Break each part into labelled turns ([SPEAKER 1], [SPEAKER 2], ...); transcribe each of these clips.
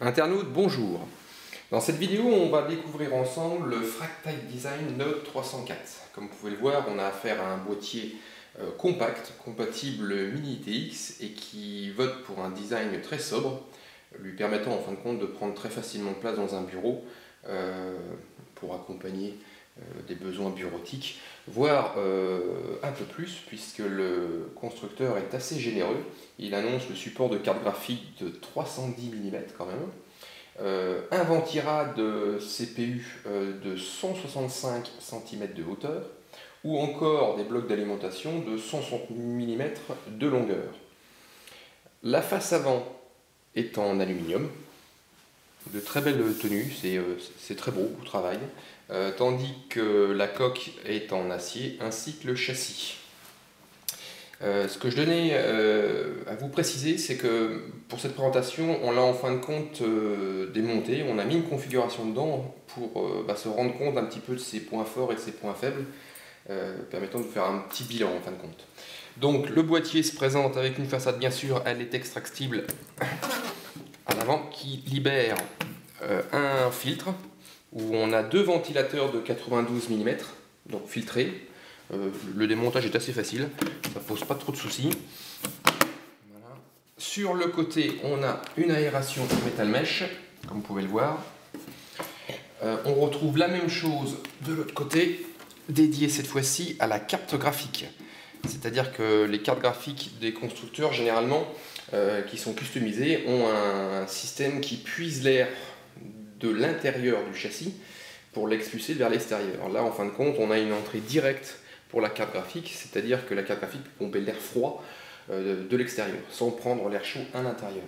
[SPEAKER 1] Internautes, bonjour. Dans cette vidéo, on va découvrir ensemble le Fractal Design Note 304. Comme vous pouvez le voir, on a affaire à un boîtier compact, compatible Mini ITX et qui vote pour un design très sobre, lui permettant en fin de compte de prendre très facilement de place dans un bureau pour accompagner des besoins bureautiques, voire un peu plus, puisque le constructeur est assez généreux. Il annonce le support de carte graphique de 310 mm quand même, un ventirad de CPU de 165 cm de hauteur, ou encore des blocs d'alimentation de 160 mm de longueur. La face avant est en aluminium, de très belle tenue, c'est très beau au travail, tandis que la coque est en acier ainsi que le châssis. Ce que je tenais à vous préciser, c'est que pour cette présentation, on l'a en fin de compte démonté, on a mis une configuration dedans pour se rendre compte un petit peu de ses points forts et de ses points faibles, permettant de faire un petit bilan en fin de compte. Donc le boîtier se présente avec une façade, bien sûr, elle est extractible à l'avant, qui libère un filtre où on a deux ventilateurs de 92 mm, donc filtrés. Le démontage est assez facile, ça pose pas trop de soucis. Voilà. Sur le côté, on a une aération métal mesh, comme vous pouvez le voir. On retrouve la même chose de l'autre côté, dédiée cette fois-ci à la carte graphique. C'est-à-dire que les cartes graphiques des constructeurs, généralement, qui sont customisées, ont un système qui puise l'air de l'intérieur du châssis pour l'expulser vers l'extérieur. Là, en fin de compte, on a une entrée directe pour la carte graphique, c'est-à-dire que la carte graphique peut pomper l'air froid de l'extérieur, sans prendre l'air chaud à l'intérieur.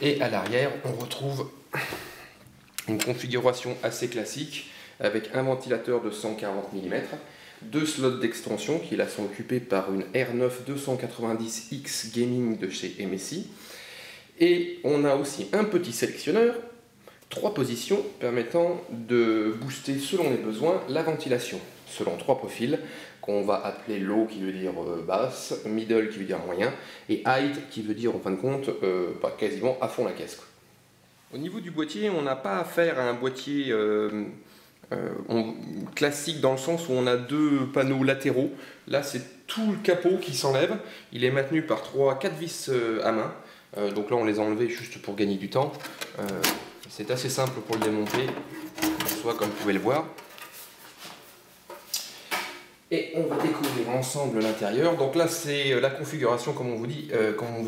[SPEAKER 1] Et à l'arrière, on retrouve une configuration assez classique, avec un ventilateur de 140 mm, deux slots d'extension qui là sont occupés par une R9 290X Gaming de chez MSI, et on a aussi un petit sélectionneur, 3 positions permettant de booster selon les besoins la ventilation, selon 3 profils qu'on va appeler low qui veut dire basse, middle qui veut dire moyen, et height qui veut dire en fin de compte quasiment à fond la caisse. Au niveau du boîtier, on n'a pas affaire à un boîtier classique dans le sens où on a deux panneaux latéraux. Là, c'est tout le capot qui s'enlève. Il est maintenu par 3-4 vis à main. Donc là, on les a enlevés juste pour gagner du temps. C'est assez simple pour le démonter, en soi, comme vous pouvez le voir. Et on va découvrir ensemble l'intérieur. Donc là, c'est la configuration, comme on vous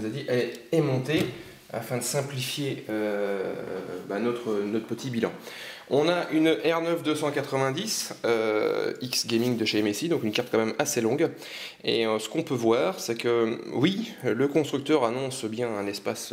[SPEAKER 1] a dit, elle est montée afin de simplifier notre petit bilan. On a une R9 290 X Gaming de chez MSI, donc une carte quand même assez longue. Et ce qu'on peut voir, c'est que oui, le constructeur annonce bien un espace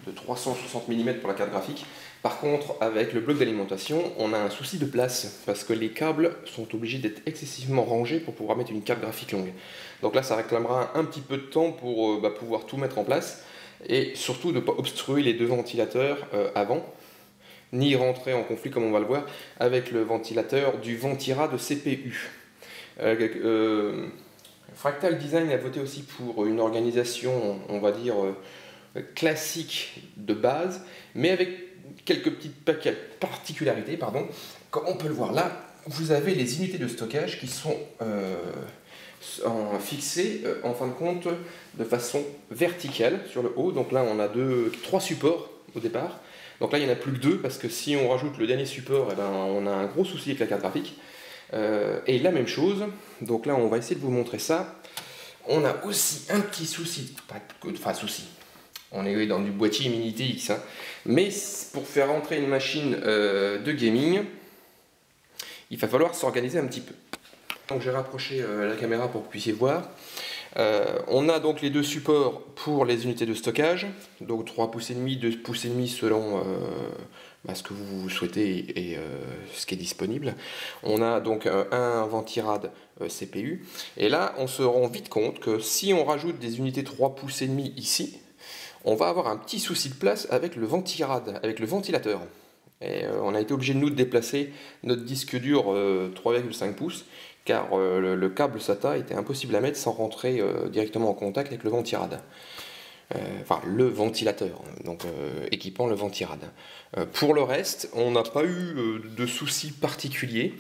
[SPEAKER 1] de 360 mm pour la carte graphique. Par contre, avec le bloc d'alimentation, on a un souci de place, parce que les câbles sont obligés d'être excessivement rangés pour pouvoir mettre une carte graphique longue. Donc là, ça réclamera un petit peu de temps pour pouvoir tout mettre en place, et surtout de ne pas obstruer les deux ventilateurs avant, ni rentrer en conflit, comme on va le voir, avec le ventilateur du ventirad de CPU. Fractal Design a voté aussi pour une organisation, on va dire, classique de base, mais avec quelques petites particularités, Comme on peut le voir là, vous avez les unités de stockage qui sont fixées en fin de compte de façon verticale sur le haut. Donc là, on a 3 supports au départ. Donc là, il n'y en a plus que 2 parce que si on rajoute le dernier support, on a un gros souci avec la carte graphique. Et la même chose, donc là, on va essayer de vous montrer ça. On a aussi un petit souci, on est dans du boîtier Mini ITX, mais pour faire entrer une machine de gaming, il va falloir s'organiser un petit peu. Donc j'ai rapproché la caméra pour que vous puissiez voir. On a donc les deux supports pour les unités de stockage, donc 3,5 pouces, 2,5 pouces selon ce que vous souhaitez et ce qui est disponible. On a donc un ventirad CPU, et là on se rend vite compte que si on rajoute des unités 3,5 pouces ici, on va avoir un petit souci de place avec le ventirad, avec le ventilateur. Et on a été obligé de déplacer notre disque dur 3,5 pouces, car le câble SATA était impossible à mettre sans rentrer directement en contact avec le ventirad. enfin le ventilateur, donc équipant le ventirad. Pour le reste, on n'a pas eu de soucis particuliers.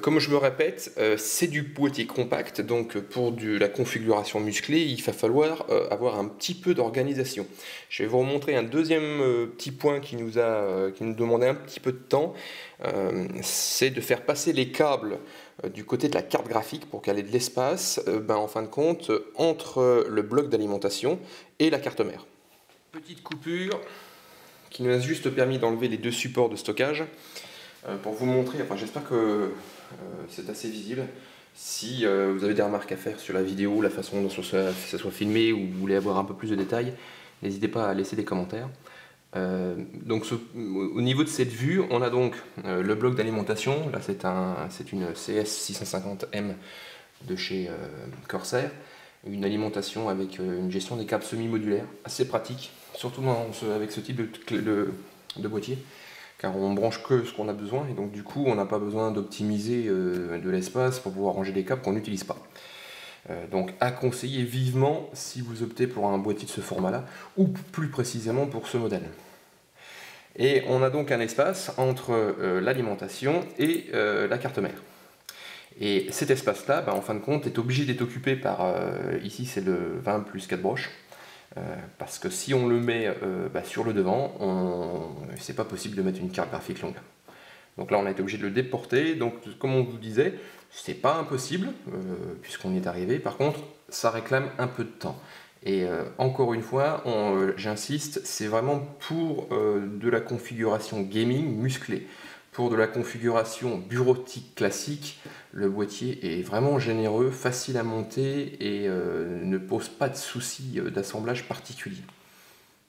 [SPEAKER 1] Comme je me répète, c'est du boîtier compact, donc pour la configuration musclée, il va falloir avoir un petit peu d'organisation. Je vais vous remontrer un deuxième petit point qui nous demandait un petit peu de temps, c'est de faire passer les câbles du côté de la carte graphique pour qu'elle ait de l'espace, en fin de compte, entre le bloc d'alimentation et la carte mère. Petite coupure qui nous a juste permis d'enlever les deux supports de stockage pour vous montrer, enfin j'espère que c'est assez visible. Si vous avez des remarques à faire sur la vidéo, la façon dont ça soit filmé, ou vous voulez avoir un peu plus de détails, n'hésitez pas à laisser des commentaires. Au niveau de cette vue, on a donc le bloc d'alimentation. Là c'est une CS650M de chez Corsair, une alimentation avec une gestion des câbles semi-modulaires, assez pratique, surtout avec ce type de boîtier, car on branche que ce qu'on a besoin, et donc du coup on n'a pas besoin d'optimiser de l'espace pour pouvoir ranger des câbles qu'on n'utilise pas. Donc à conseiller vivement si vous optez pour un boîtier de ce format-là, ou plus précisément pour ce modèle. Et on a donc un espace entre l'alimentation et la carte mère. Et cet espace-là, en fin de compte, est obligé d'être occupé par, ici c'est le 20 plus 4 broches, parce que si on le met sur le devant, c'est pas possible de mettre une carte graphique longue. Donc là on a été obligé de le déporter, donc comme on vous disait, c'est pas impossible, puisqu'on y est arrivé, par contre ça réclame un peu de temps. Et encore une fois, j'insiste, c'est vraiment pour de la configuration gaming musclée. Pour de la configuration bureautique classique, le boîtier est vraiment généreux, facile à monter et ne pose pas de soucis d'assemblage particulier.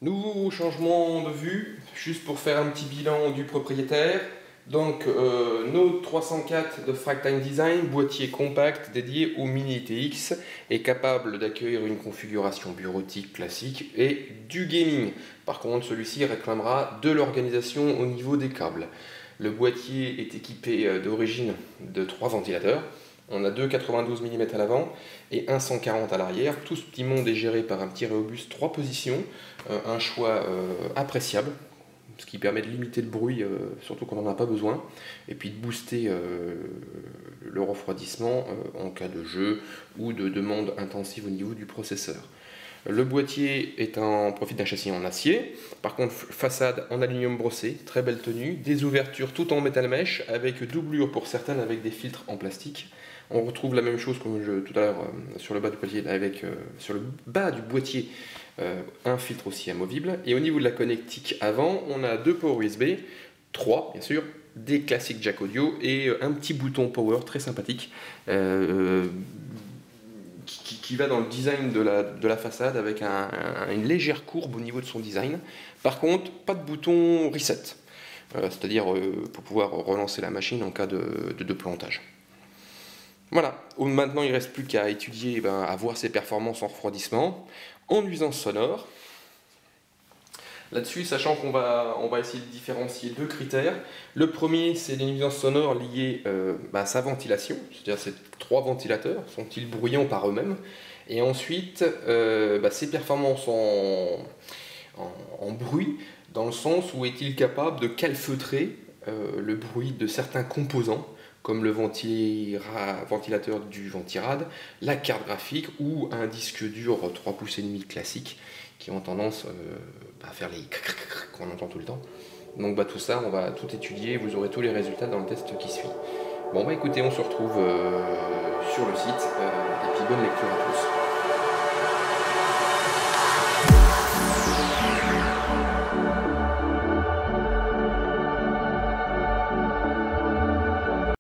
[SPEAKER 1] Nouveau changement de vue, juste pour faire un petit bilan du propriétaire. Donc Note 304 de Fractime Design, boîtier compact dédié au Mini ITX, est capable d'accueillir une configuration bureautique classique et du gaming. Par contre, celui-ci réclamera de l'organisation au niveau des câbles. Le boîtier est équipé d'origine de 3 ventilateurs. On a deux 92 mm à l'avant et un 140 à l'arrière. Tout ce petit monde est géré par un petit Rhéobus 3 positions, un choix appréciable, ce qui permet de limiter le bruit, surtout quand on n'en a pas besoin, et puis de booster le refroidissement en cas de jeu ou de demande intensive au niveau du processeur. Le boîtier profite d'un châssis en acier, par contre façade en aluminium brossé, très belle tenue, des ouvertures tout en métal mèche, avec doublure pour certaines avec des filtres en plastique. On retrouve la même chose comme tout à l'heure sur le bas du boîtier, sur le bas du boîtier, un filtre aussi amovible. Et au niveau de la connectique avant, on a 2 ports USB, 3 bien sûr, des classiques jack audio et un petit bouton power très sympathique qui va dans le design de la façade avec une légère courbe au niveau de son design. Par contre, pas de bouton reset, c'est-à-dire pour pouvoir relancer la machine en cas de plantage. Voilà, maintenant il ne reste plus qu'à étudier, à voir ses performances en refroidissement, en nuisance sonore. Là-dessus, sachant qu'on va essayer de différencier 2 critères. Le premier, c'est les nuisances sonores liées à sa ventilation, c'est-à-dire ces 3 ventilateurs, sont-ils bruyants par eux-mêmes? Et ensuite, ses performances en bruit, dans le sens où est-il capable de calfeutrer le bruit de certains composants, comme le ventilateur du ventirad, la carte graphique ou un disque dur 3,5 pouces classique qui ont tendance à faire les qu'on entend tout le temps. Donc tout ça, on va tout étudier, vous aurez tous les résultats dans le test qui suit. Bon écoutez, on se retrouve sur le site, et puis bonne lecture à tous.